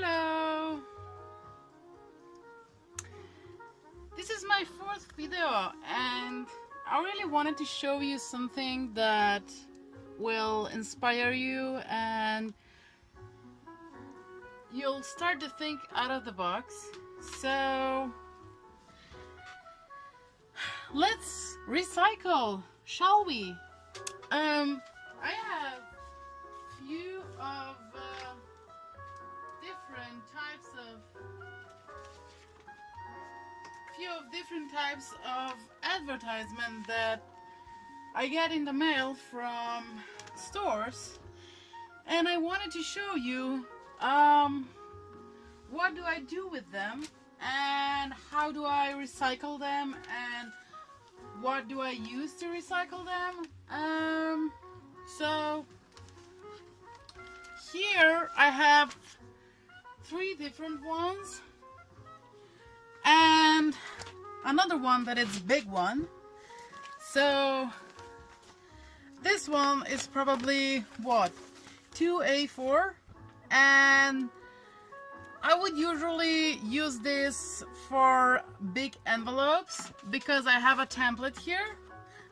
Hello! This is my fourth video and I really wanted to show you something that will inspire you and you'll start to think out of the box. So let's recycle, shall we? I have few of different types of advertisement that I get in the mail from stores, and I wanted to show you what do I do with them and how do I recycle them and what do I use to recycle them. So here I have 3 different ones and another one that is big one. So this one is probably what, 2A4, and I would usually use this for big envelopes because I have a template here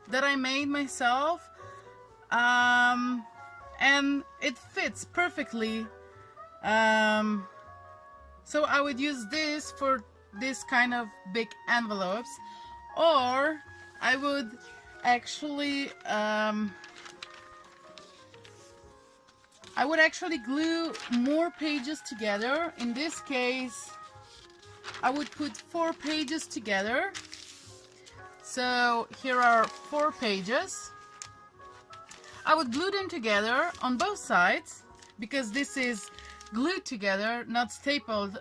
that I made myself, and it fits perfectly. So I would use this for this kind of big envelopes, or I would actually glue more pages together. In this case I would put 4 pages together. So here are 4 pages. I would glue them together on both sides because this is glued together, not stapled,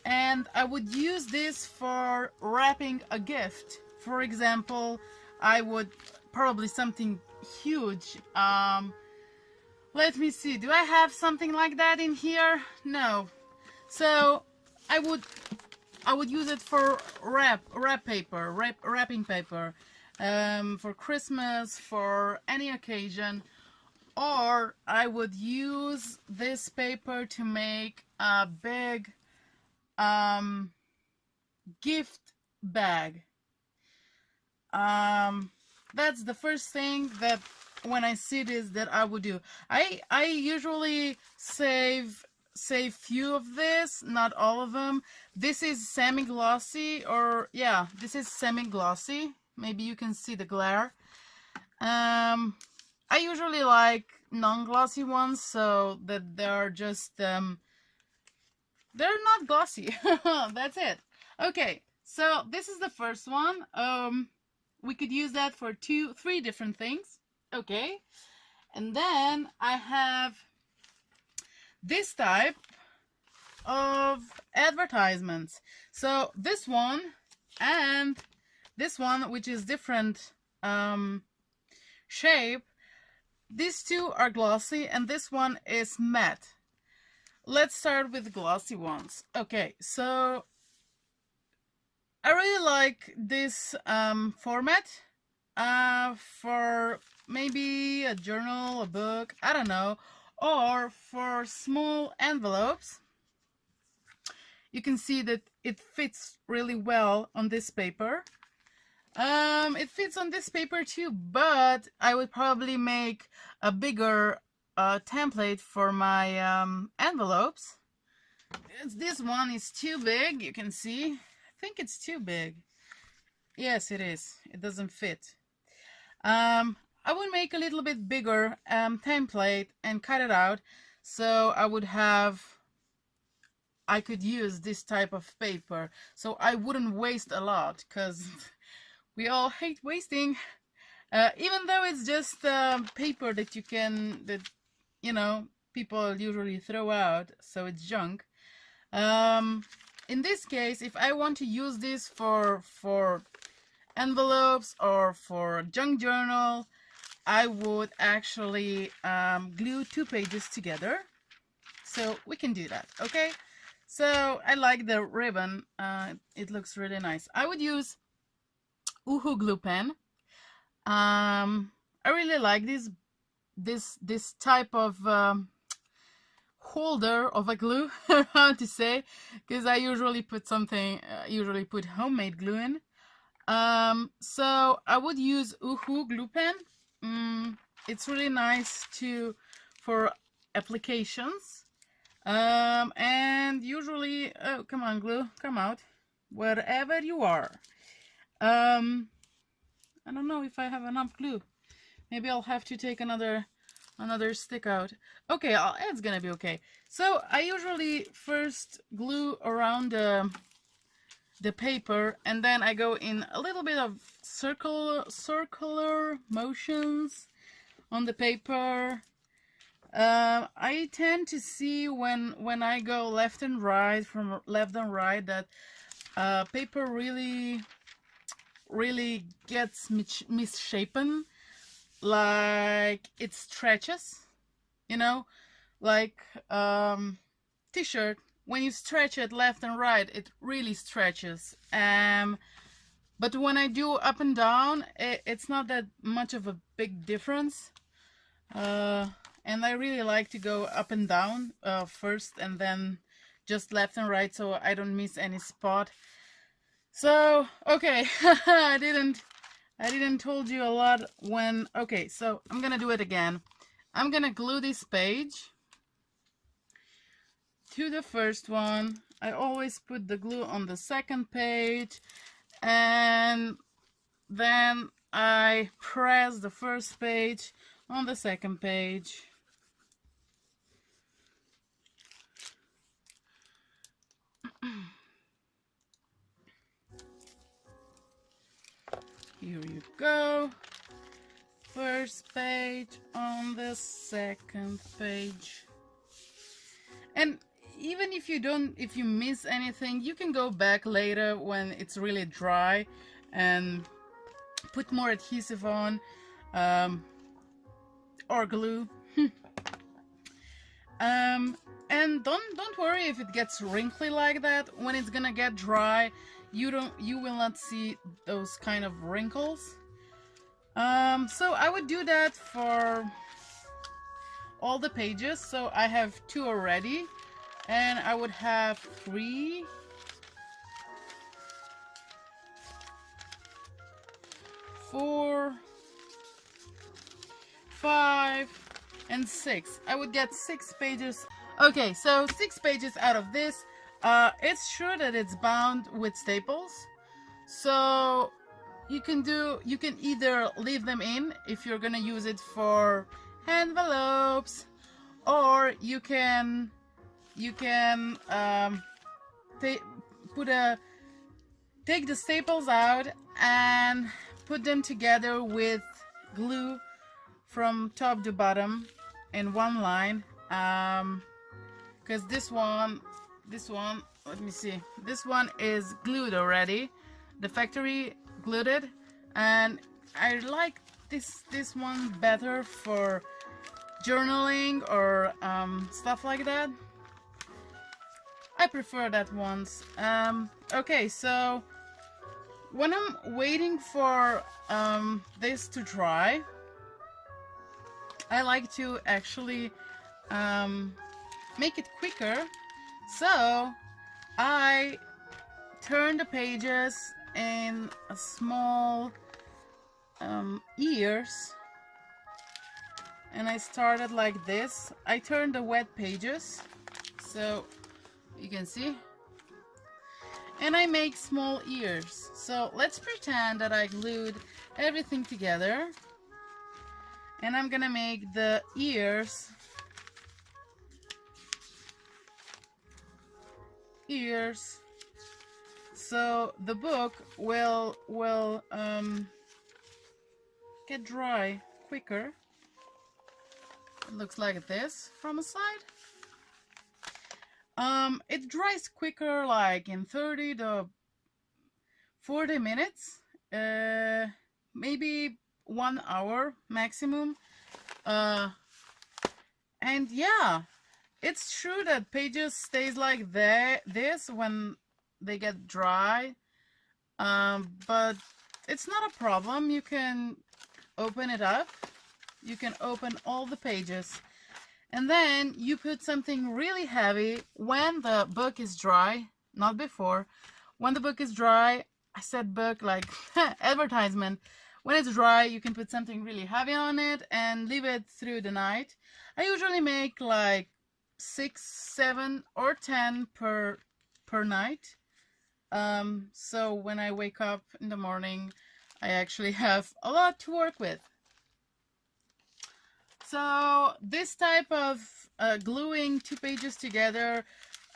and I would use this for wrapping a gift. For example, I would probably something huge. Let me see, do I have something like that in here? No. So I would use it for wrapping paper, for Christmas, for any occasion. Or I would use this paper to make a big gift bag. That's the first thing that when I see this that I would do. I usually save few of this, not all of them. This is semi-glossy, or yeah, this is semi-glossy. Maybe you can see the glare. I usually like non-glossy ones, so that they're just they're not glossy. That's it. Okay, so this is the first one. We could use that for 3 different things. Okay, and then I have this type of advertisements. So this one and this one, which is different shape, these 2 are glossy and this one is matte. Let's start with glossy ones. Okay, so I really like this format for maybe a journal, a book, I don't know, or for small envelopes. You can see that it fits really well on this paper. It fits on this paper too, but I would probably make a bigger template for my envelopes. This one is too big, you can see. I think it's too big. Yes, it is. It doesn't fit. I would make a little bit bigger template and cut it out, so I could use this type of paper, so I wouldn't waste a lot, because we all hate wasting, even though it's just paper that people usually throw out, so it's junk. In this case, if I want to use this for envelopes or for junk journal, I would actually glue 2 pages together. So we can do that, okay? So I like the ribbon. It looks really nice. I would use Uhu glue pen. I really like this type of holder of a glue, how to say, because I usually put homemade glue in. So I would use Uhu glue pen. It's really nice for applications. And usually, oh, come on, glue, come out, wherever you are. I don't know if I have enough glue. Maybe I'll have to take another stick out. Okay, it's gonna be okay. So I usually first glue around the paper, and then I go in a little bit of circular motions on the paper. I tend to see when I go left and right, from left and right, that paper really gets misshapen, like it stretches, you know, like t-shirt, when you stretch it left and right, it really stretches. But when I do up and down, it's not that much of a big difference. And I really like to go up and down first, and then just left and right, so I don't miss any spot. So, okay, I didn't told you a lot when, okay, so I'm gonna do it again. I'm gonna glue this page to the first one. I always put the glue on the second page, and then I press the first page on the second page. Here you go. First page on the second page. And even if you miss anything, you can go back later when it's really dry and put more adhesive on, or glue. And don't worry if it gets wrinkly like that. When it's gonna get dry, you will not see those kind of wrinkles. So I would do that for all the pages. So I have 2 already, and I would have 3, 4, 5, and 6. I would get 6 pages. Okay, so 6 pages out of this. It's sure that it's bound with staples, so you can either leave them in if you're gonna use it for envelopes, or you can take the staples out and put them together with glue from top to bottom in one line, because this one, let me see, this one is glued already, the factory glued it, and I like this one better for journaling or stuff like that. I prefer that ones. Okay, so when I'm waiting for this to dry, I like to actually make it quicker. So I turn the pages in a small ears, and I started like this. I turn the wet pages so you can see, and I make small ears. So let's pretend that I glued everything together, and I'm gonna make the ears so the book will get dry quicker. It looks like this from the side. It dries quicker, like in 30 to 40 minutes, maybe 1 hour maximum. And yeah, it's true that pages stays like this when they get dry, but it's not a problem. You can open it up. You can open all the pages, And then you put something really heavy when the book is dry, not before. When the book is dry, I said book like advertisement. When it's dry, you can put something really heavy on it and leave it through the night. I usually make like 6, 7, or 10 per night. So when I wake up in the morning, I actually have a lot to work with. So this type of gluing 2 pages together,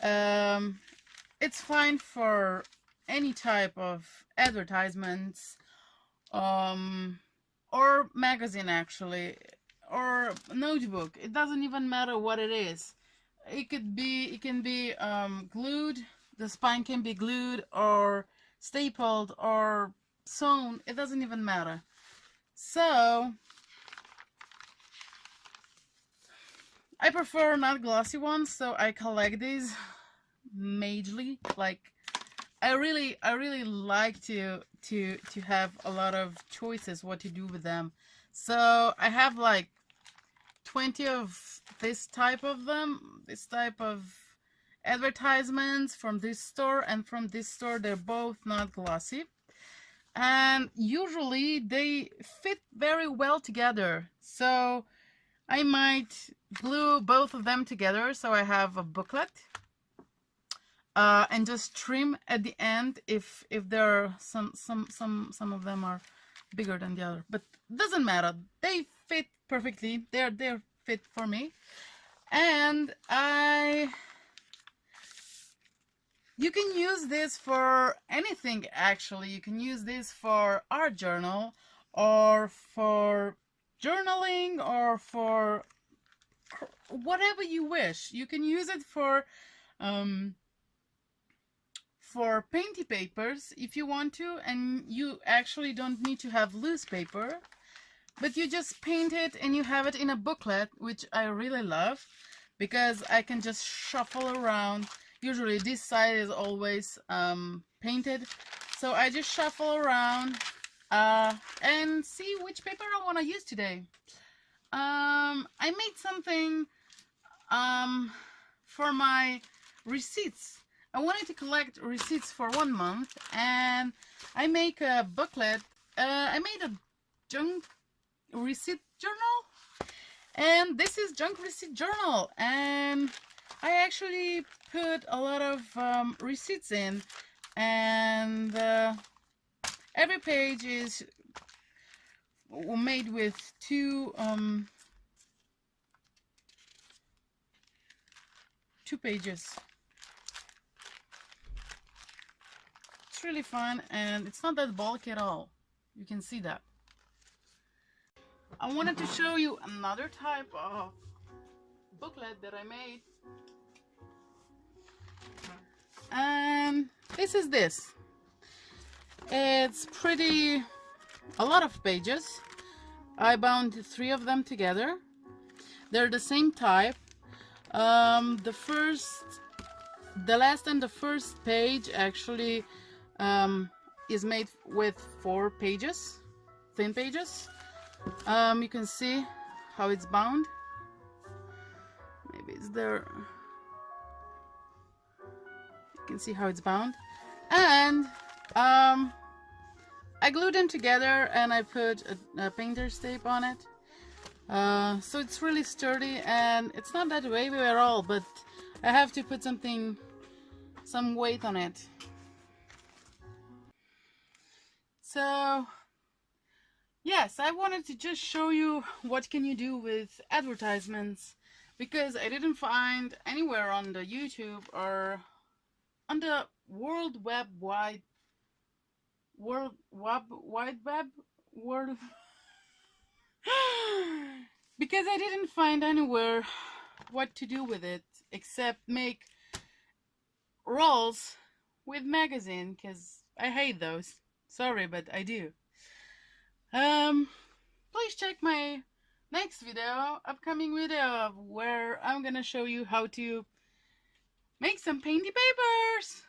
it's fine for any type of advertisements, or magazine actually, or notebook. It doesn't even matter what it is. It can be glued. The spine can be glued or stapled or sewn. It doesn't even matter. So I prefer not glossy ones, so I collect these majorly. Like I really like to have a lot of choices what to do with them. So I have like 20 of this type of them, this type of advertisements from this store and from this store. They're both not glossy, and usually they fit very well together. So I might glue both of them together so I have a booklet, and just trim at the end if there are some of them are bigger than the other, but it doesn't matter. They fit perfectly. They're fit for me. And you can use this for anything actually. You can use this for art journal or for journaling or for whatever you wish. You can use it for painty papers if you want to, and you actually don't need to have loose paper, but you just paint it and you have it in a booklet, which I really love because I can just shuffle around. Usually this side is always painted, so I just shuffle around and see which paper I want to use today. I made something for my receipts. I wanted to collect receipts for 1 month, and I make a booklet. I made a junk receipt journal, and this is junk receipt journal, and I actually put a lot of receipts in, and every page is made with two pages. It's really fun, and it's not that bulky at all. You can see that. I wanted to show you another type of booklet that I made, and this is this. It's a lot of pages. I bound 3 of them together. They're the same type. The last and the first page actually is made with 4 pages, thin pages. You can see how it's bound. Maybe it's there. You can see how it's bound. And I glued them together and I put a painter's tape on it. So it's really sturdy, and it's not that wavy at all, but I have to put some weight on it. So yes, I wanted to just show you what can you do with advertisements, because I didn't find anywhere on the YouTube or on the World Wide Web because I didn't find anywhere what to do with it except make rolls with magazine, because I hate those. Sorry, but I do. Please check my next video, upcoming video, where I'm gonna show you how to make some painty papers.